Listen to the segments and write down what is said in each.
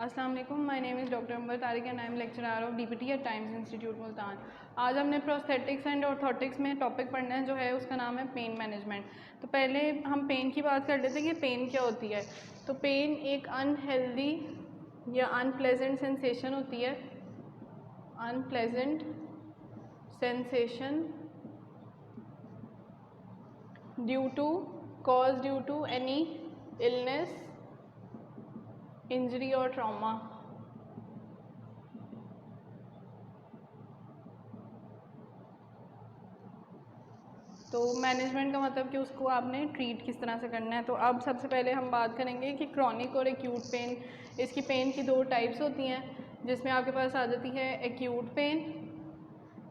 अस्सलाम वालेकुम, my name is doctor Ambar Tariq and I am lecturer of DPT at Times Institute Multan. आज हमने prosthetics and orthotics में topic पढ़ना है जो है उसका नाम है पेन मैनेजमेंट। तो पहले हम पेन की बात कर लेते हैं कि पेन क्या होती है। तो पेन एक अनहेल्दी या अनप्लेजेंट सेंसेशन होती है, unpleasant sensation due to any illness, injury और ट्रॉमा। तो मैनेजमेंट का मतलब कि उसको आपने ट्रीट किस तरह से करना है। तो अब सबसे पहले हम बात करेंगे कि क्रॉनिक और एक्यूट पेन, इसकी पेन की दो टाइप्स होती हैं, जिसमें आपके पास आ जाती है acute pain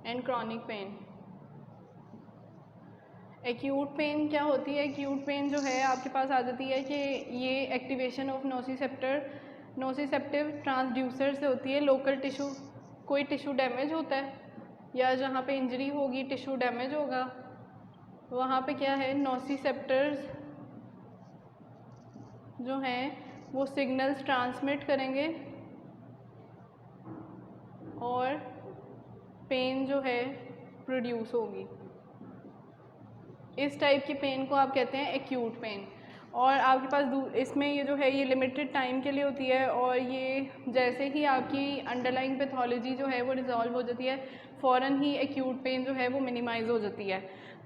and chronic pain. Acute pain क्या होती है? एक्यूट पेन जो है आपके पास आ जाती है कि ये एक्टिवेशन ऑफ नोसिसेप्टिव ट्रांसड्यूसर से होती है। लोकल टिश्यू, कोई टिश्यू डैमेज होता है या जहाँ पे इंजरी होगी, टिश्यू डैमेज होगा, वहाँ पे क्या है, नोसिसेप्टर्स जो हैं वो सिग्नल्स ट्रांसमिट करेंगे और पेन जो है प्रोड्यूस होगी। इस टाइप की पेन को आप कहते हैं एक्यूट पेन। और आपके पास इसमें ये जो है ये लिमिटेड टाइम के लिए होती है, और ये जैसे ही आपकी अंडरलाइंग पैथोलॉजी जो है वो रिजॉल्व हो जाती है, फ़ौरन ही एक्यूट पेन जो है वो मिनिमाइज़ हो जाती है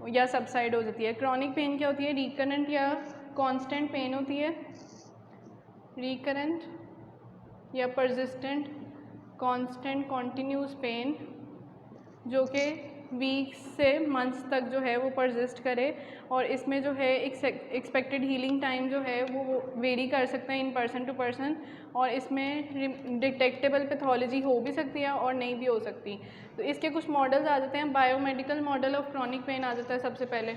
या सबसाइड हो जाती है। क्रॉनिक पेन क्या होती है? रिकरेंट या कांस्टेंट पेन होती है, रिकरेंट या परसिस्टेंट, कांस्टेंट, कॉन्टीन्यूस पेन, जो कि वीक्स से मंथ्स तक जो है वो परसिस्ट करे। और इसमें जो है एक्सपेक्टेड हीलिंग टाइम जो है वो वेरी कर सकता है इन पर्सन टू पर्सन, और इसमें डिटेक्टेबल पैथोलॉजी हो भी सकती है और नहीं भी हो सकती। तो इसके कुछ मॉडल्स आ जाते हैं। Biomedical model of chronic pain आ जाता है सबसे पहले।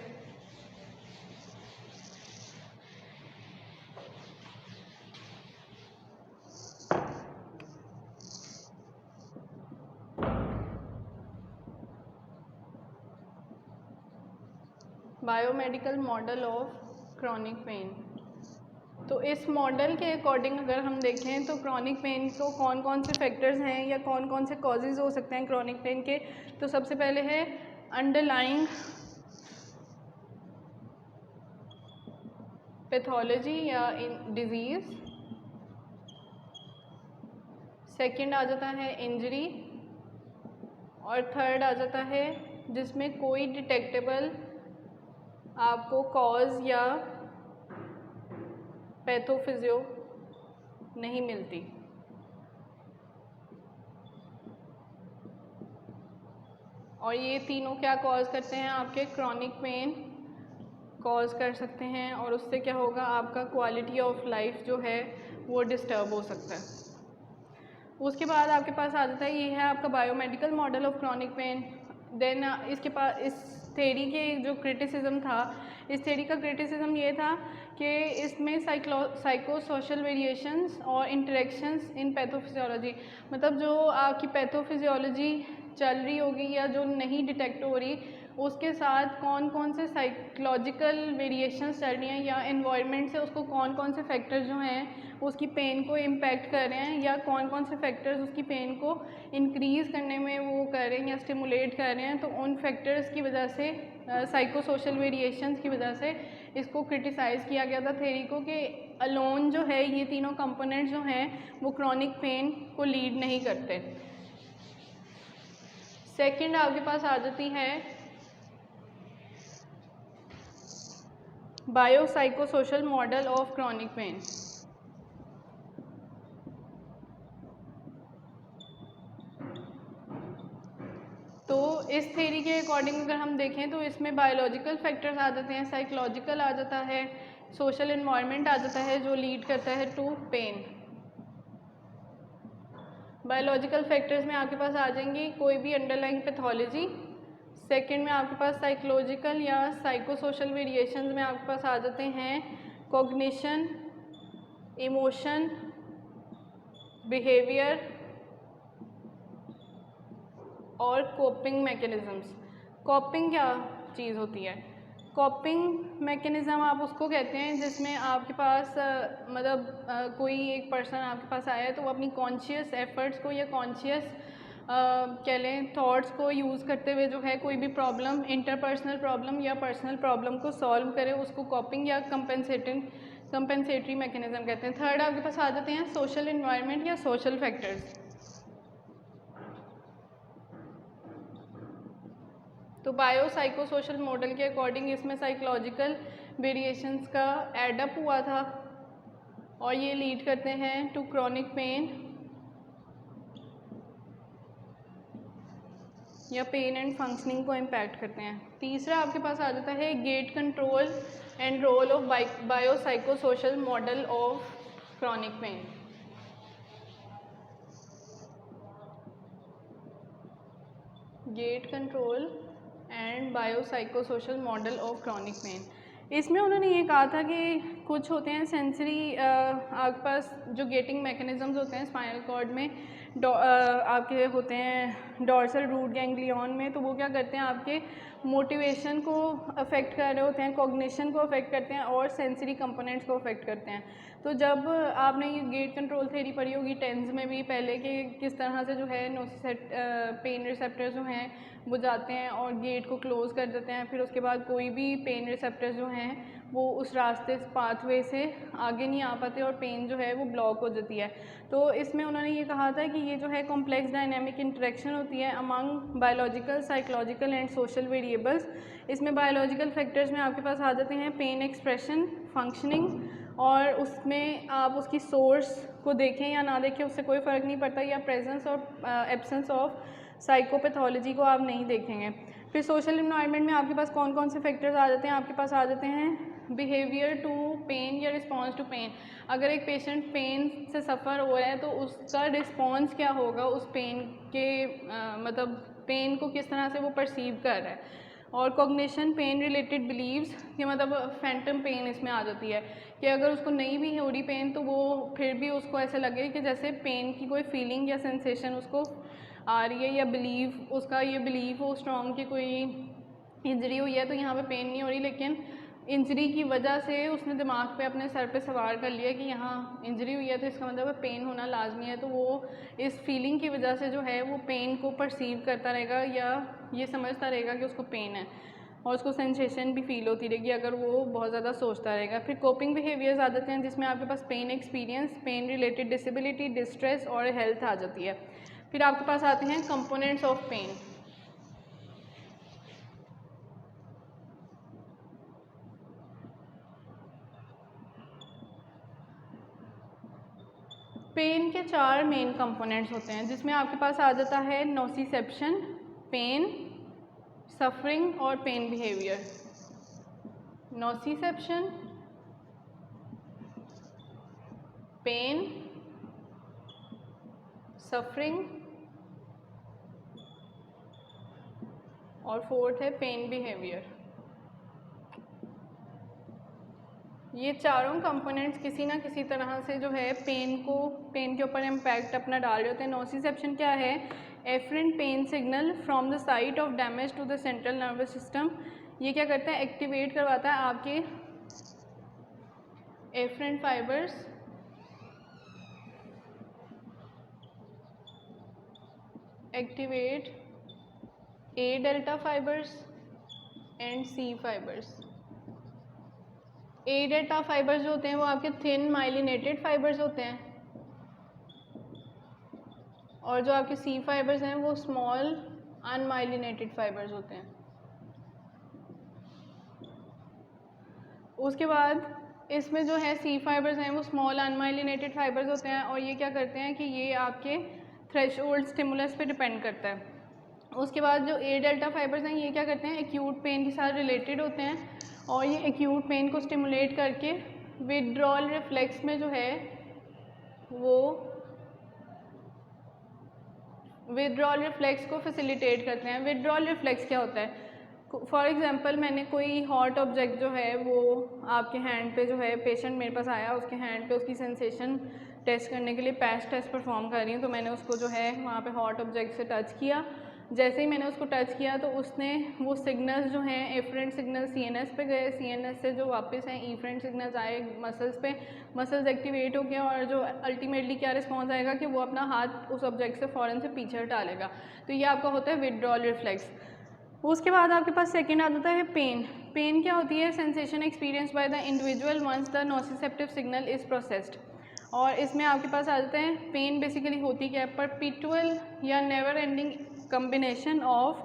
Biomedical model of chronic pain. तो इस मॉडल के अकॉर्डिंग अगर हम देखें तो क्रॉनिक पेन को कौन कौन से फैक्टर्स हैं या कौन कौन से कॉजेज़ हो सकते हैं क्रॉनिक पेन के। तो सबसे पहले है अंडरलाइंग पैथोलॉजी या डिजीज़। सेकंड आ जाता है इंजरी, और थर्ड आ जाता है जिसमें कोई डिटेक्टेबल आपको कॉज या पैथोफिजियो नहीं मिलती। और ये तीनों क्या कॉज करते हैं? आपके क्रॉनिक पेन कॉज कर सकते हैं, और उससे क्या होगा, आपका क्वालिटी ऑफ लाइफ जो है वो डिस्टर्ब हो सकता है। उसके बाद आपके पास आ जाता है, ये है आपका biomedical model of chronic pain. Then इसके पास इस थ्योरी के जो क्रिटिसिज्म था, इस थ्योरी का क्रिटिसिज्म ये था कि इसमें साइको सोशल वेरिएशंस और इंटरेक्शंस इन पैथोफिजियोलॉजी, मतलब जो आपकी पैथोफिजियोलॉजी चल रही होगी या जो नहीं डिटेक्ट हो रही, उसके साथ कौन कौन से साइकोलॉजिकल वेरिएशंस चल रही हैं या एनवायरनमेंट से उसको कौन कौन से फैक्टर्स जो हैं उसकी पेन को इम्पैक्ट कर रहे हैं, या कौन कौन से फैक्टर्स उसकी पेन को इंक्रीज़ करने में वो कर रहे हैं या स्टिमुलेट कर रहे हैं। तो उन फैक्टर्स की वजह से, साइको सोशल वेरिएशंस की वजह से इसको क्रिटिसाइज़ किया गया था थ्योरी को, कि अलोन जो है ये तीनों कंपोनेंट जो हैं वो क्रॉनिक पेन को लीड नहीं करते। सेकंड आपके पास आ जाती है biopsychosocial model of chronic pain. तो इस थ्योरी के अकॉर्डिंग अगर हम देखें तो इसमें बायोलॉजिकल फैक्टर्स आ जाते हैं, साइकोलॉजिकल आ जाता है, सोशल एनवायरनमेंट आ जाता है, जो लीड करता है टू पेन। बायोलॉजिकल फैक्टर्स में आपके पास आ जाएंगी कोई भी अंडरलाइंग पैथोलॉजी। सेकंड में आपके पास साइकोलॉजिकल या साइकोसोशल वेरिएशंस में आपके पास आ जाते हैं कॉग्निशन, इमोशन, बिहेवियर और कोपिंग मैकेनिज़म्स। कोपिंग क्या चीज़ होती है? कॉपिंग मैकेनिज़्म आप उसको कहते हैं जिसमें आपके पास कोई एक पर्सन आपके पास आया है तो वो अपनी कॉन्शियस एफर्ट्स को या कॉन्शियस कह लें थॉट्स को यूज़ करते हुए जो है कोई भी प्रॉब्लम, इंटरपर्सनल प्रॉब्लम या पर्सनल प्रॉब्लम को सॉल्व करे, उसको कॉपिंग या कंपेंसेटरी मैकेनिज़्म कहते हैं। थर्ड आपके पास आ जाते हैं सोशल इन्वायरमेंट या सोशल फैक्टर्स। तो बायो साइको सोशल मॉडल के अकॉर्डिंग इसमें साइकोलॉजिकल वेरिएशंस का एडअप हुआ था और ये लीड करते हैं टू क्रॉनिक पेन या पेन एंड फंक्शनिंग को इम्पैक्ट करते हैं। तीसरा आपके पास आ जाता है gate control and role of bio psycho social model of chronic pain. Gate control and biopsychosocial model of chronic pain. इसमें उन्होंने ये कहा था कि कुछ होते हैं सेंसरी आपके पास जो गेटिंग मैकेनिज़म्स होते हैं स्पाइनल कॉर्ड में आपके होते हैं डॉर्सल रूट गैंग्लियन में, तो वो क्या करते हैं आपके मोटिवेशन को अफेक्ट कर रहे होते हैं, कॉग्निशन को अफेक्ट करते हैं और सेंसरी कंपोनेंट्स को अफेक्ट करते हैं। तो जब आपने ये गेट कंट्रोल थ्योरी पढ़ी होगी टेंस में भी पहले कि किस तरह से जो है पेन रिसेप्टर्स जो हैं वो जाते हैं और गेट को क्लोज़ कर देते हैं, फिर उसके बाद कोई भी पेन रिसेप्टर्स जो हैं वो उस रास्ते पाथवे से आगे नहीं आ पाते और पेन जो है वो ब्लॉक हो जाती है। तो इसमें उन्होंने ये कहा था कि ये जो है कॉम्प्लेक्स डायनेमिक इंटरेक्शन होती है among biological, psychological and social variables. इसमें बायोलॉजिकल फैक्टर्स में आपके पास आ जाते हैं पेन एक्सप्रेशन, फंक्शनिंग, और उसमें आप उसकी सोर्स को देखें या ना देखें उससे कोई फ़र्क नहीं पड़ता, या प्रेजेंस और एब्सेंस ऑफ साइकोपैथोलॉजी को आप नहीं देखेंगे। फिर सोशल इन्वायरमेंट में आपके पास कौन कौन से फैक्टर्स आ जाते हैं, आपके पास आ जाते हैं बिहेवियर टू पेन या रिस्पॉन्स टू पेन। अगर एक पेशेंट पेन से सफ़र हो रहा है तो उसका रिस्पॉन्स क्या होगा उस पेन के पेन को किस तरह से वो परसीव कर रहा है। और कॉग्निशन, पेन रिलेटेड बिलीव्स कि फैंटम पेन इसमें आ जाती है कि अगर उसको नहीं भी हो रही पेन तो वो फिर भी उसको ऐसे लगे कि जैसे पेन की कोई फीलिंग या सेंसेशन उसको आ रही है, या बिलीव उसका ये बिलीव हो स्ट्रॉन्ग कि कोई इंजरी हुई है तो यहाँ पे पेन नहीं हो रही, लेकिन इंजरी की वजह से उसने दिमाग पे अपने सर पे सवार कर लिया कि यहाँ इंजरी हुई है तो इसका मतलब पेन होना लाजमी है। तो वो इस फीलिंग की वजह से जो है वो पेन को परसीव करता रहेगा या ये समझता रहेगा कि उसको पेन है और उसको सेंसेशन भी फील होती रहेगी अगर वो बहुत ज़्यादा सोचता रहेगा। फिर कोपिंग बिहेवियर्स आ जाते हैं जिसमें आपके पास pain experience, pain related disability, distress और हेल्थ आ जाती है। फिर आपके पास आते हैं कंपोनेंट्स ऑफ पेन। पेन के 4 मेन कंपोनेंट्स होते हैं जिसमें आपके पास आ जाता है नोसिसेप्शन, पेन, सफरिंग और पेन बिहेवियर। नोसिसेप्शन, पेन, सफरिंग और फोर्थ है पेन बिहेवियर। ये चारों कंपोनेंट्स किसी ना किसी तरह से जो है पेन के ऊपर इम्पैक्ट अपना डाल रहे होते हैं। नोसिसेप्शन क्या है? Afferent pain signal from the site of damage to the central nervous system. ये क्या करता है? एक्टिवेट करवाता है आपके afferent fibres, activate A delta fibres and C fibres. A delta fibres जो होते हैं वो आपके थिन माइलिनेटेड फाइबर्स होते हैं और जो आपके सी फाइबर्स हैं वो स्मॉल अनमाइलिनेटेड फाइबर्स होते हैं। उसके बाद इसमें जो है सी फाइबर्स हैं वो स्मॉल अनमाइलिनेटेड फाइबर्स होते हैं और ये क्या करते हैं कि ये आपके थ्रेशोल्ड स्टिमुलस पे डिपेंड करता है। उसके बाद जो ए डेल्टा फाइबर्स हैं ये क्या करते हैं? एक्यूट पेन के साथ रिलेटेड होते हैं और ये एक्यूट पेन को स्टिमुलेट करके विथड्रॉल रिफ्लेक्स में जो है वो विथड्रॉल रिफ्लेक्स को फैसिलिटेट करते हैं। विथड्रॉल रिफ्लेक्स क्या होता है? फॉर एग्जांपल मैंने कोई हॉट ऑब्जेक्ट जो है वो आपके हैंड पे जो है, पेशेंट मेरे पास आया, उसके हैंड पे उसकी सेंसेशन टेस्ट करने के लिए पैच टेस्ट परफॉर्म कर रही हूँ, तो मैंने उसको जो है वहाँ पे हॉट ऑब्जेक्ट से टच किया जैसे ही मैंने उसको टच किया तो उसने वो सिग्नल्स जो हैं एफरेंट सिग्नल सीएनएस पे गए, सीएनएस से जो वापस हैं इफरेंट सिग्नल्स आए मसल्स पे, मसल्स एक्टिवेट हो गया और जो अल्टीमेटली क्या रिस्पॉन्स आएगा कि वो अपना हाथ उस ऑब्जेक्ट से फ़ौरन से पीछे हटा लेगा। तो ये आपका होता है विथड्रॉल रिफ्लेक्स। उसके बाद आपके पास सेकेंड आ जाता है पेन। पेन क्या होती है? Sensation experience by the individual once the nociceptive signal is processed. और इसमें आपके पास आ जाते हैं पेन बेसिकली होती क्या है? परपेचुअल या never ending combination of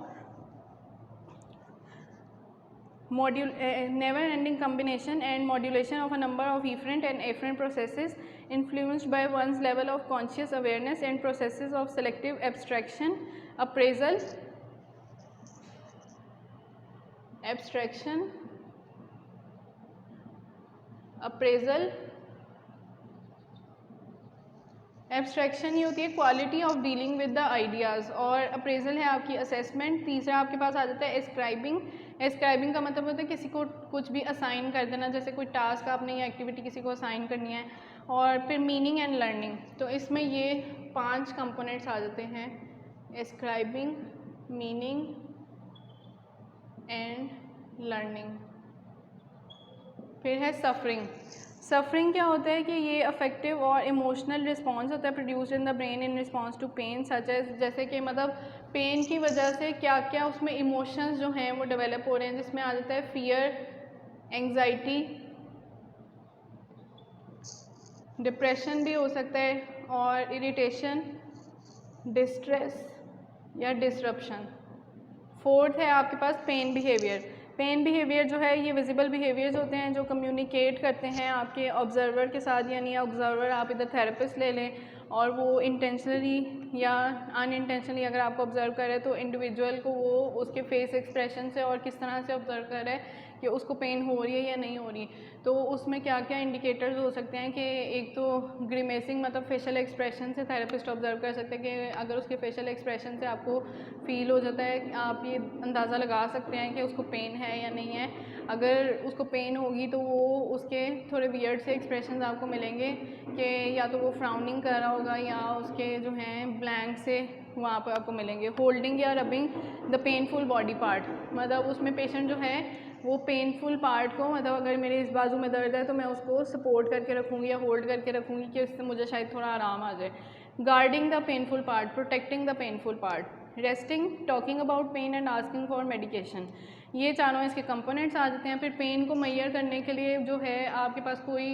never ending combination and modulation of a number of efferent and afferent processes influenced by one's level of conscious awareness and processes of selective abstraction, appraisal, abstraction ये होती है quality of dealing with the ideas, और appraisal है आपकी assessment. तीसरा आपके पास आ जाता है एस्क्राइबिंग। एस्क्राइबिंग का मतलब होता है किसी को कुछ भी असाइन कर देना, जैसे कोई टास्क आपने या एक्टिविटी किसी को असाइन करनी है। और फिर मीनिंग एंड लर्निंग, तो इसमें ये 5 कंपोनेंट्स आ जाते हैं, एस्क्राइबिंग, मीनिंग एंड लर्निंग। फिर है सफरिंग। सफरिंग क्या होता है कि ये अफेक्टिव और इमोशनल रिस्पॉन्स होता है produced in the brain in response to pain such as, जैसे कि मतलब पेन की वजह से क्या क्या उसमें इमोशंस जो हैं वो डेवलप हो रहे हैं, जिसमें आ जाता है फियर, एंग्जाइटी, डिप्रेशन भी हो सकता है, और इरिटेशन, डिस्ट्रेस या डिसरप्शन। फोर्थ है आपके पास पेन बिहेवियर। पेन बिहेवियर जो है ये विजिबल बिहेवियर्स होते हैं जो कम्युनिकेट करते हैं आपके ऑब्जर्वर के साथ, यानी ऑब्जर्वर आप इधर थेरेपिस्ट ले लें और वो इंटेंशनली या अनइंटेंशनली अगर आपको ऑब्जर्व करे तो इंडिविजुअल को वो उसके फेस एक्सप्रेशन से और किस तरह से ऑब्जर्व करे कि उसको पेन हो रही है या नहीं हो रही। तो उसमें क्या क्या इंडिकेटर्स हो सकते हैं कि एक तो ग्रीमेसिंग, मतलब फेशियल एक्सप्रेशन से थेरेपिस्ट ऑब्जर्व कर सकते हैं कि अगर उसके फेशियल एक्सप्रेशन से आपको फील हो जाता है, आप ये अंदाज़ा लगा सकते हैं कि उसको पेन है या नहीं है। अगर उसको पेन होगी तो वो उसके थोड़े वियर्ड से एक्सप्रेशन आपको मिलेंगे कि या तो वो फ्राउनिंग कर रहा होगा या उसके जो हैं ब्लैंक से वहाँ पर आपको मिलेंगे। होल्डिंग या rubbing the painful body part, मतलब उसमें पेशेंट जो है वो पेनफुल पार्ट को, मतलब अगर मेरे इस बाजू में दर्द है तो मैं उसको सपोर्ट करके रखूँगी या होल्ड करके रखूँगी कि उससे मुझे शायद थोड़ा आराम आ जाए। Guarding the painful part, protecting the painful part, resting, talking about pain and asking for medication. ये चारों इसके कंपोनेंट्स आ जाते हैं। फिर पेन को मैयर करने के लिए जो है आपके पास कोई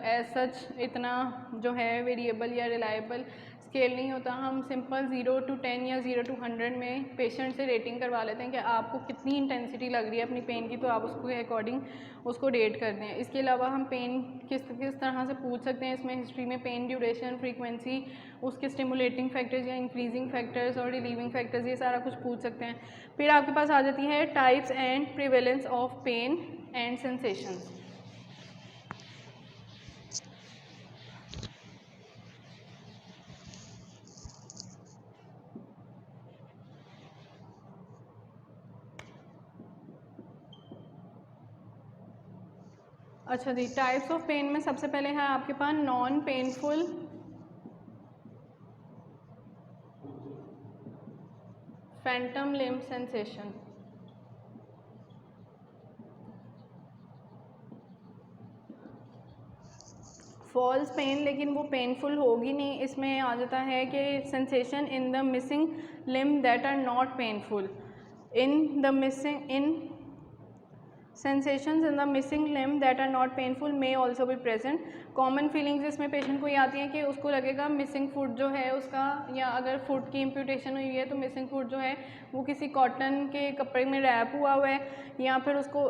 एज सच इतना जो है वेरिएबल या रिलायबल स्केल नहीं होता। हम सिंपल 0 to 10 या 0 to 100 में पेशेंट से रेटिंग करवा लेते हैं कि आपको कितनी इंटेंसिटी लग रही है अपनी पेन की, तो आप उसको के अकॉर्डिंग उसको रेट कर दें। इसके अलावा हम पेन किस तरह से पूछ सकते हैं, इसमें हिस्ट्री में पेन ड्यूरेशन, फ्रीक्वेंसी, उसके स्टिमुलेटिंग फैक्टर्स या इंक्रीजिंग फैक्टर्स और रिलीविंग फैक्टर्स, ये सारा कुछ पूछ सकते हैं। फिर आपके पास आ जाती है types and prevalence of pain and sensations. अच्छा जी, टाइप्स ऑफ पेन में सबसे पहले है आपके पास non painful, phantom limb sensation. False pain, लेकिन वो पेनफुल होगी नहीं। इसमें आ जाता है कि sensation in the missing limb that are not painful, in the missing in sensations in the missing limb that are not painful may also be present. Common feelings इसमें patient को ये आती हैं कि उसको लगेगा मिसिंग फुट जो है उसका, या अगर फुट की इम्प्यूटेशन हुई है तो मिसिंग फुट जो है वो किसी कॉटन के कपड़े में रैप हुआ हुआ है, या फिर उसको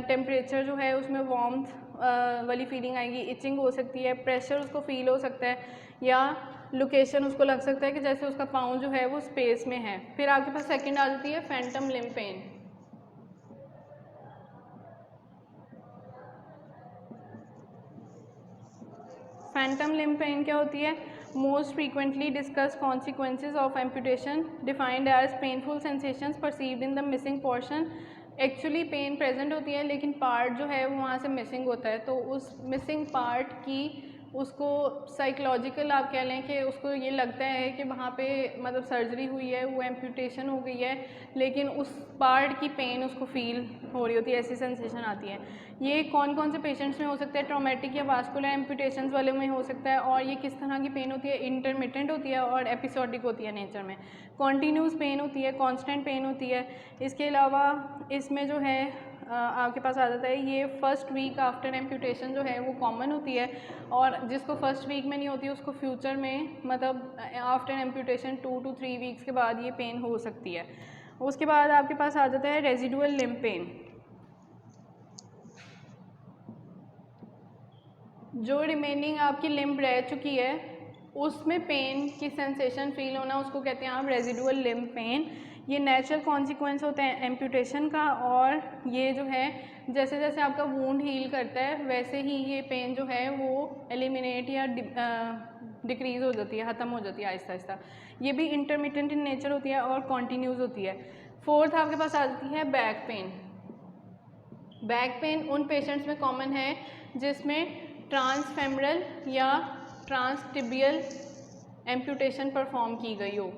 टेम्परेचर जो है उसमें वार्मथ वाली फीलिंग आएगी, इचिंग हो सकती है, प्रेशर उसको फील हो सकता है, या लोकेशन उसको लग सकता है कि जैसे उसका पाँव जो है वो स्पेस में है। फिर आपके पास सेकेंड आ जाती है phantom limb pain. Phantom limb pain क्या होती है? Most frequently discuss consequences of amputation defined as painful sensations perceived in the missing portion. Actually pain present होती है लेकिन पार्ट जो है वो वहाँ से मिसिंग होता है, तो उस मिसिंग पार्ट की उसको साइकोलॉजिकल आप कह लें कि उसको ये लगता है कि वहाँ पे मतलब सर्जरी हुई है, वो एम्पूटेशन हो गई है, लेकिन उस पार्ट की पेन उसको फील हो रही होती है, ऐसी सेंसेशन आती है। ये कौन कौन से पेशेंट्स में हो सकता है? ट्रॉमेटिक या वास्कुलर एम्पूटेशंस वाले में हो सकता है। और ये किस तरह की पेन होती है? इंटरमिटेंट होती है और एपिसोडिक होती है नेचर में। कॉन्टीन्यूस पेन होती है, कॉन्स्टेंट पेन होती है। इसके अलावा इसमें जो है आपके पास आ जाता है ये फर्स्ट वीक आफ्टर एम्पूटेशन जो है वो कॉमन होती है, और जिसको फर्स्ट वीक में नहीं होती उसको फ्यूचर में मतलब आफ्टर एम्पूटेशन 2 to 3 वीक्स के बाद ये पेन हो सकती है। उसके बाद आपके पास आ जाता है रेजिडुअल लिम्ब पेन। जो रिमेनिंग आपकी लिम्ब रह चुकी है उसमें पेन की सेंसेशन फील होना, उसको कहते हैं आप रेजिडुअल लिम्ब पेन। ये नेचुरल कॉन्सिक्वेंस होता है एम्पूटेशन का, और ये जो है जैसे जैसे आपका वूंड हील करता है वैसे ही ये पेन जो है वो एलिमिनेट या डिक्रीज़ हो जाती है, ख़त्म हो जाती है आहिस्ता आहिस्ता। ये भी इंटरमिटेंट इन नेचर होती है और कॉन्टीन्यूस होती है। फोर्थ आपके पास आ जाती है बैक पेन। बैक पेन उन पेशेंट्स में कॉमन है जिसमें ट्रांसफेमरल या ट्रांसटिबियल एम्पूटेशन परफॉर्म की गई हो।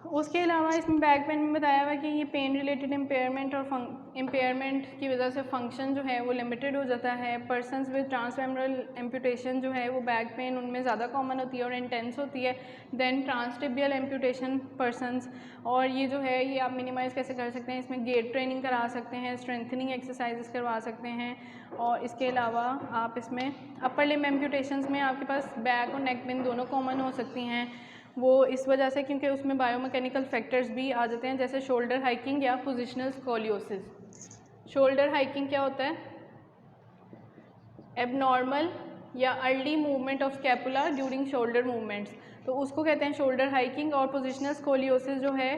उसके अलावा इसमें बैक पेन में बताया हुआ है कि ये पेन रिलेटेड इम्पेयरमेंट और इम्पेयरमेंट की वजह से फंक्शन जो है वो लिमिटेड हो जाता है। पर्सनस विद ट्रांसफेमरल एम्पूटेशन जो है वो बैक पेन उनमें ज़्यादा कॉमन होती है और इंटेंस होती है देन ट्रांसटिबियल एम्पूटेशन पर्सनस। और ये जो है ये आप मिनिमाइज़ कैसे कर सकते हैं? इसमें गेट ट्रेनिंग करा सकते हैं, स्ट्रेंथनिंग एक्सरसाइजेस करवा सकते हैं, और इसके अलावा आप इसमें अपर लिम्ब एम्पूटेशंस में आपके पास बैक और नेक पेन दोनों कॉमन हो सकती हैं। वो इस वजह से क्योंकि उसमें बायोमैकेनिकल फैक्टर्स भी आ जाते हैं, जैसे शोल्डर हाइकिंग या पोजिशनल स्कोलियोसिस। शोल्डर हाइकिंग क्या होता है? एबनॉर्मल या early movement of scapula during shoulder movements, तो उसको कहते हैं शोल्डर हाइकिंग। और पोजिशनल स्कोलियोसिस जो है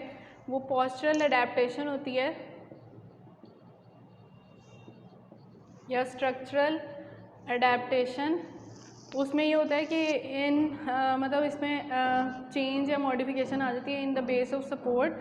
वो पोस्चरल अडेप्टेशन होती है या स्ट्रक्चरल अडेप्टेशन। उसमें ये होता है कि इन मतलब इसमें चेंज या मॉडिफिकेशन आ जाती है in the base of support.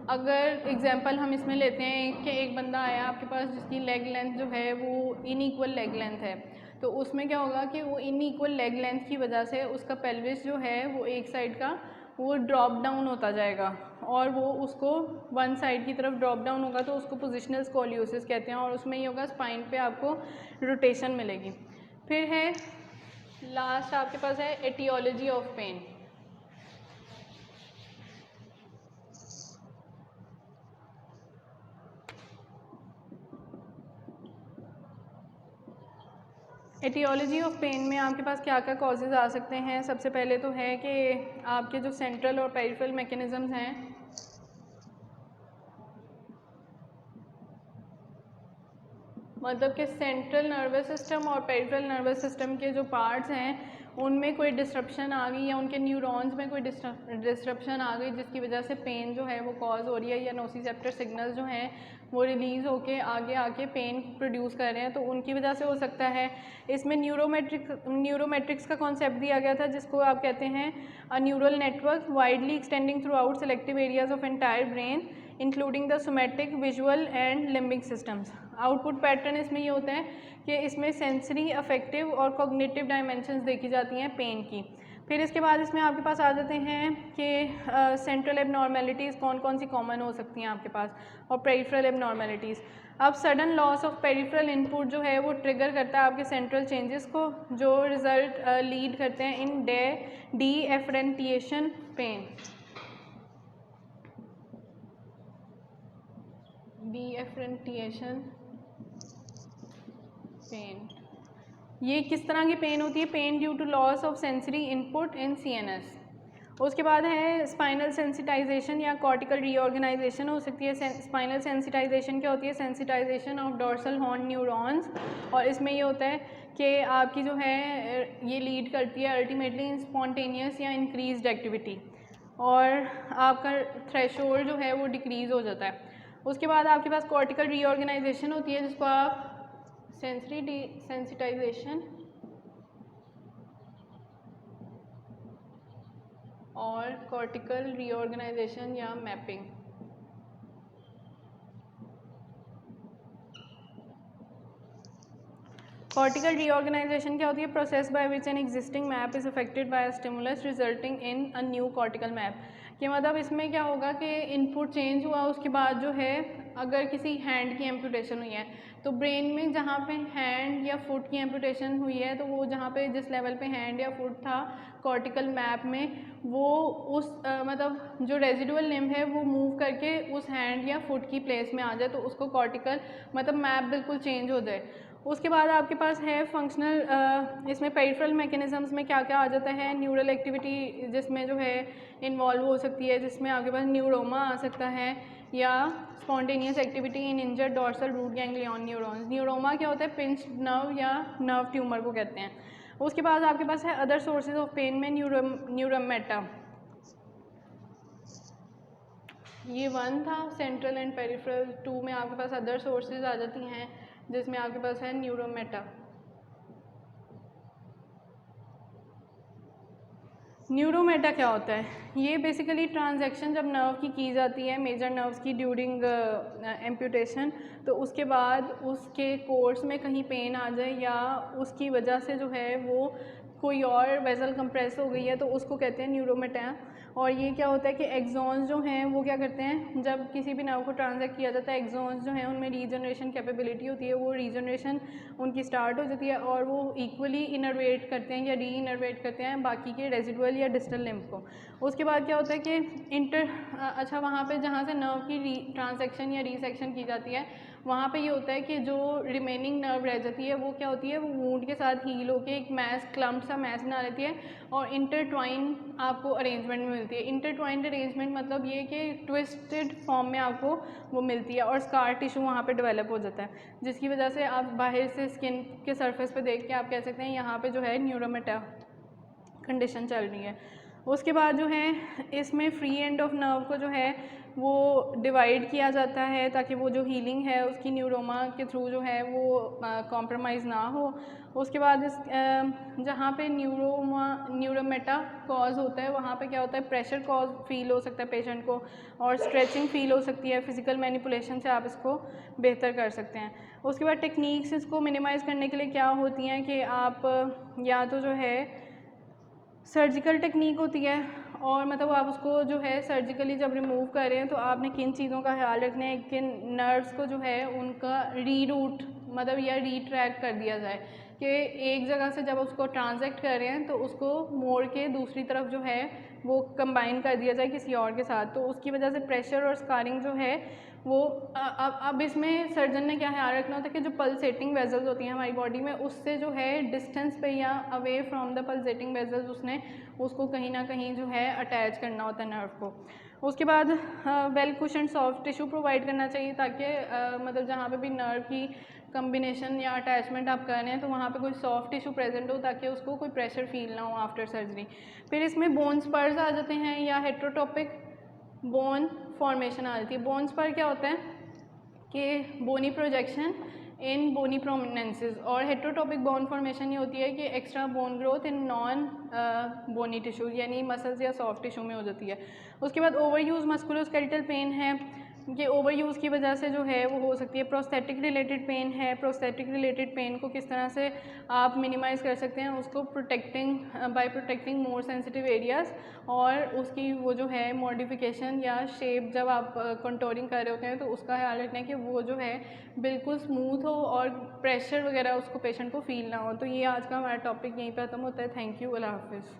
अगर एग्जांपल हम इसमें लेते हैं कि एक बंदा आया आपके पास जिसकी लेग लेंथ जो है वो इनइक्वल लेग लेंथ है, तो उसमें क्या होगा कि वो इनइक्वल लेग लेंथ की वजह से उसका पेल्विस जो है वो एक साइड का वो ड्रॉप डाउन होता जाएगा, और वो उसको वन साइड की तरफ ड्रॉप डाउन होगा तो उसको पोजिशनल स्कोलियोसिस कहते हैं। और उसमें ये होगा स्पाइन पे आपको रोटेशन मिलेगी। फिर है लास्ट आपके पास है aetiology of pain. Aetiology of pain में आपके पास क्या क्या कॉजेज़ आ सकते हैं? सबसे पहले तो है कि आपके जो सेंट्रल और पेरिफेरल मैकेनिज़म्स हैं मतलब कि सेंट्रल नर्वस सिस्टम और पेरिफेरल नर्वस सिस्टम के जो पार्ट्स हैं उनमें कोई डिस्ट्रप्शन आ गई या उनके न्यूरॉन्स में कोई डिस्ट्रप्शन आ गई जिसकी वजह से पेन जो है वो कॉज हो रही है, या नोसिसेप्टर सिग्नल्स जो हैं वो रिलीज़ होके आगे आके पेन प्रोड्यूस कर रहे हैं, तो उनकी वजह से हो सकता है। इसमें न्यूरोमेट्रिक्स का कॉन्सेप्ट दिया गया था जिसको आप कहते हैं a neural network widely extending throughout selective areas of entire brain including the somatic, visual and limbic systems. Output pattern इसमें ये होता है कि इसमें सेंसरी, अफेक्टिव और कॉग्निटिव डायमेंशंस देखी जाती हैं पेन की। फिर इसके बाद इसमें आपके पास आ जाते हैं कि सेंट्रल एबनॉर्मेलिटीज़ कौन कौन सी कॉमन हो सकती हैं आपके पास, और पेरिफेरल एबनॉर्मेलिटीज़। अब sudden loss of peripheral input जो है वो ट्रिगर करता है आपके सेंट्रल चेंजेस को, जो रिजल्ट लीड करते हैं in deafferentation pain. Differentiation pain ये किस तरह की पेन होती है? Pain due to loss of sensory input in CNS. उसके बाद है स्पाइनल सेंसिटाइजेशन या कॉर्टिकल रीऑर्गेनाइजेशन हो सकती है। स्पाइनल सेंसिटाइजेशन क्या होती है? Sensitisation of dorsal horn neurons, और इसमें ये होता है कि आपकी जो है ये लीड करती है अल्टीमेटली इन स्पॉन्टेनियस या इंक्रीज्ड एक्टिविटी, और आपका थ्रेशोल्ड जो है वो डिक्रीज़ हो जाता है। उसके बाद आपके पास कॉर्टिकल रीऑर्गेनाइजेशन होती है जिसको आप सेंसरी डिसेंसिटाइजेशन और कॉर्टिकल रीऑर्गेनाइजेशन या मैपिंग। कॉर्टिकल रीऑर्गेनाइजेशन क्या होती है? Process by which an existing map is affected by stimulus resulting in a new cortical map. कि मतलब इसमें क्या होगा कि इनपुट चेंज हुआ, उसके बाद जो है अगर किसी हैंड की एम्पुटेशन हुई है तो ब्रेन में जहाँ पे हैंड या फुट की एम्पुटेशन हुई है तो वो जहाँ पे जिस लेवल पे हैंड या फुट था कॉर्टिकल मैप में, वो उस मतलब जो रेजिडुअल लिम्ब है वो मूव करके उस हैंड या फुट की प्लेस में आ जाए तो उसको कॉर्टिकल मतलब मैप बिल्कुल चेंज हो जाए। उसके बाद आपके पास है फंक्शनल, इसमें पेरिफेरल मैकेनिज्म्स में क्या क्या आ जाता है? न्यूरल एक्टिविटी जिसमें जो है इन्वॉल्व हो सकती है, जिसमें आपके पास न्यूरोमा आ सकता है या spontaneous activity in injured dorsal root ganglion neurons. Neuroma क्या होता है? पिंच्ड नर्व या नर्व ट्यूमर को कहते हैं। उसके बाद आपके पास है अदर सोर्सेज ऑफ पेन में न्यूरोमेटा, ये 1 था। सेंट्रल एंड पेरिफेरल 2 में आपके पास अदर सोर्सेज आ जाती हैं जिसमें आपके पास है न्यूरोमेटा। न्यूरोमेटा क्या होता है? ये बेसिकली ट्रांजैक्शन जब नर्व की जाती है मेजर नर्व्स की ड्यूरिंग एम्पुटेशन, तो उसके बाद उसके कोर्स में कहीं पेन आ जाए या उसकी वजह से जो है वो कोई और वेसल कंप्रेस हो गई है तो उसको कहते हैं न्यूरोमेटा। और ये क्या होता है कि एक्सॉन्स जो हैं वो क्या करते हैं, जब किसी भी नर्व को ट्रांजैक्ट किया जाता है एक्सॉन्स जो हैं उनमें रीजनरेशन कैपेबिलिटी होती है, वो रीजनरेशन उनकी स्टार्ट हो जाती है और वो इक्वली इनर्वेट करते हैं या री इनर्वेट करते हैं बाकी के रेजिडुअल या डिस्टल लिम्ब को। उसके बाद क्या होता है कि अच्छा वहाँ पे जहाँ से नर्व की ट्रांसेक्शन या रीसेक्शन की जाती है वहाँ पे ये होता है कि जो रिमेनिंग नर्व रह जाती है वो क्या होती है, वो वूंड के साथ हील होके एक मैस क्लम्प सा मैस बना लेती है और इंटरट्वाइन आपको अरेंजमेंट में मिलती है। इंटरट्वाइंड अरेंजमेंट मतलब ये कि ट्विस्टेड फॉर्म में आपको वो मिलती है और स्कार टिश्यू वहाँ पे डेवलप हो जाता है, जिसकी वजह से आप बाहर से स्किन के सरफेस पे देख के आप कह सकते हैं यहाँ पे जो है न्यूरोमेटा कंडीशन चल रही है। उसके बाद जो है इसमें फ्री एंड ऑफ नर्व को जो है वो डिवाइड किया जाता है ताकि वो जो हीलिंग है उसकी न्यूरोमा के थ्रू जो है वो कॉम्प्रोमाइज़ ना हो। उसके बाद इस जहाँ पे न्यूरोमेटा कॉज होता है वहाँ पे क्या होता है, प्रेशर कॉज फील हो सकता है पेशेंट को और स्ट्रेचिंग फील हो सकती है। फिजिकल मैनिपुलेशन से आप इसको बेहतर कर सकते हैं। उसके बाद टेक्निक्स इसको मिनिमाइज़ करने के लिए क्या होती हैं कि आप या तो जो है सर्जिकल टेक्निक होती है और मतलब आप उसको जो है सर्जिकली जब रिमूव कर रहे हैं तो आपने किन चीज़ों का ख्याल रखना है, किन नर्व्स को जो है उनका रीरूट मतलब या रीट्रैक कर दिया जाए कि एक जगह से जब उसको ट्रांजैक्ट कर रहे हैं तो उसको मोड़ के दूसरी तरफ जो है वो कंबाइन कर दिया जाए किसी और के साथ, तो उसकी वजह से प्रेशर और स्कारिंग जो है वो अब इसमें सर्जन ने क्या ख्याल रखना होता है कि जो पल्सेटिंग वेजल्स होती हैं हमारी बॉडी में उससे जो है डिस्टेंस पे या away from the pulsating vessels उसने उसको कहीं ना कहीं जो है अटैच करना होता है नर्व को। उसके बाद well cushion soft tissue provide करना चाहिए ताकि मतलब जहाँ पे भी नर्व की कम्बिनेशन या अटैचमेंट आप कर रहे हैं तो वहाँ पे कोई सॉफ्ट टिश्यू प्रेजेंट हो ताकि उसको कोई प्रेशर फील ना हो आफ्टर सर्जरी। फिर इसमें बोन स्पर्स आ जाते हैं या हेट्रोटॉपिक बोन फॉर्मेशन आ जाती है। बोन स्पर क्या होता है कि बोनी प्रोजेक्शन इन बोनी प्रोमिनेंसेस, और हेट्रोटॉपिक बोन फॉर्मेशन ये होती है कि extra bone growth in non bony tissue यानी मसल्स या सॉफ्ट टिश्यू में हो जाती है। उसके बाद ओवर यूज मस्कुलोस्केलेटल पेन है, ये ओवर यूज़ की वजह से जो है वो हो सकती है। प्रोस्थेटिक रिलेटेड पेन है, प्रोस्थेटिक रिलेटेड पेन को किस तरह से आप मिनिमाइज़ कर सकते हैं उसको protecting by protecting more sensitive areas, और उसकी वो जो है मॉडिफिकेशन या शेप जब आप कंटोरिंग कर रहे होते हैं तो उसका ख्याल रखना है कि वो जो है बिल्कुल स्मूथ हो और प्रेशर वगैरह उसको पेशेंट को फील ना हो। तो ये आज का हमारा टॉपिक यहीं पर ख़त्म होता है। थैंक यू, अल्लाह हाफिज़।